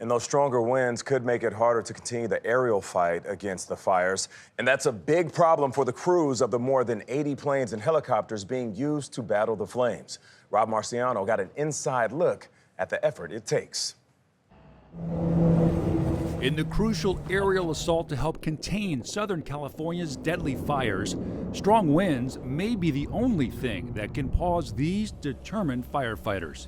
And those stronger winds could make it harder to continue the aerial fight against the fires. And that's a big problem for the crews of the more than 80 planes and helicopters being used to battle the flames. Rob Marciano got an inside look at the effort it takes. In the crucial aerial assault to help contain Southern California's deadly fires, strong winds may be the only thing that can pause these determined firefighters.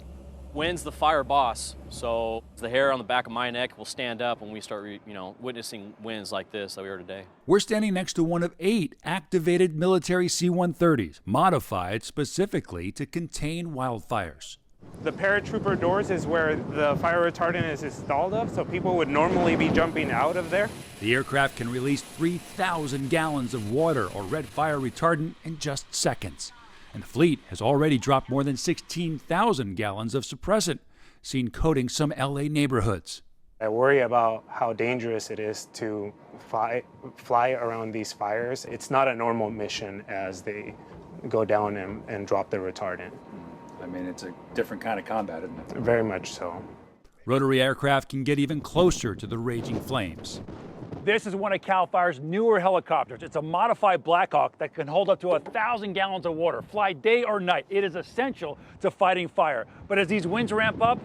Wind's the fire boss, so the hair on the back of my neck will stand up when we start, witnessing winds like this that we are today. We're standing next to one of 8 activated military C-130s, modified specifically to contain wildfires. The paratrooper doors is where the fire retardant is installed of, so people would normally be jumping out of there. The aircraft can release 3,000 gallons of water or red fire retardant in just seconds. And the fleet has already dropped more than 16,000 gallons of suppressant, seen coating some LA neighborhoods. I worry about how dangerous it is to fly around these fires. It's not a normal mission as they go down and drop the retardant. I mean, it's a different kind of combat, isn't it? Very much so. Rotary aircraft can get even closer to the raging flames. This is one of CAL FIRE's newer helicopters. It's a modified Black Hawk that can hold up to 1,000 gallons of water, fly day or night. It is essential to fighting fire. But as these winds ramp up,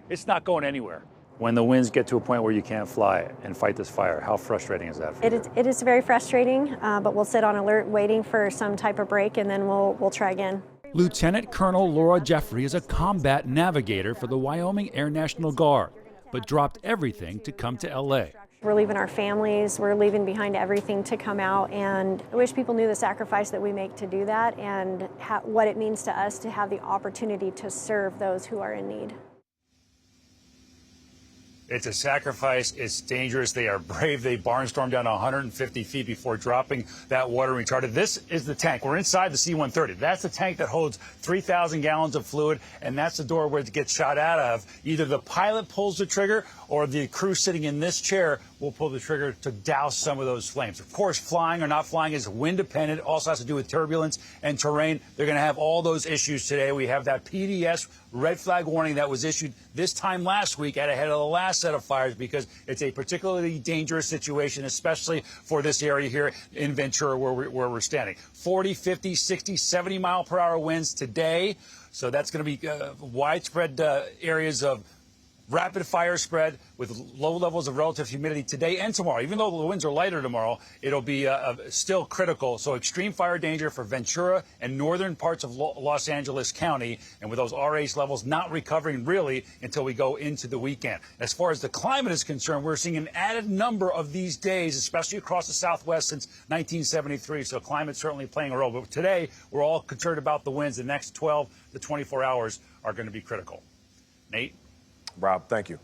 it's not going anywhere. When the winds get to a point where you can't fly and fight this fire, how frustrating is that for you? It is very frustrating, but we'll sit on alert waiting for some type of break, and then we'll try again. Lieutenant Colonel Laura Jeffrey is a combat navigator for the Wyoming Air National Guard, but dropped everything to come to LA. We're leaving our families, we're leaving behind everything to come out, and I wish people knew the sacrifice that we make to do that and what it means to us to have the opportunity to serve those who are in need. It's a sacrifice. It's dangerous. They are brave. They barnstormed down 150 feet before dropping that water retardant. This is the tank. We're inside the C-130. That's the tank that holds 3,000 gallons of fluid, and that's the door where it gets shot out of. Either the pilot pulls the trigger or the crew sitting in this chair will pull the trigger to douse some of those flames. Of course, flying or not flying is wind dependent. It also has to do with turbulence and terrain. They're going to have all those issues today. We have that PDS red flag warning that was issued this time last week ahead of the last set of fires because it's a particularly dangerous situation, especially for this area here in Ventura where we're standing. 40, 50, 60, 70 mile per hour winds today. So that's going to be widespread areas of rapid fire spread with low levels of relative humidity today and tomorrow. Even though the winds are lighter tomorrow, it'll be still critical. So extreme fire danger for Ventura and northern parts of Los Angeles County. And with those RH levels not recovering really until we go into the weekend. As far as the climate is concerned, we're seeing an added number of these days, especially across the Southwest since 1973. So climate's certainly playing a role. But today, we're all concerned about the winds. The next 12 to 24 hours are going to be critical. Nate? Rob, thank you.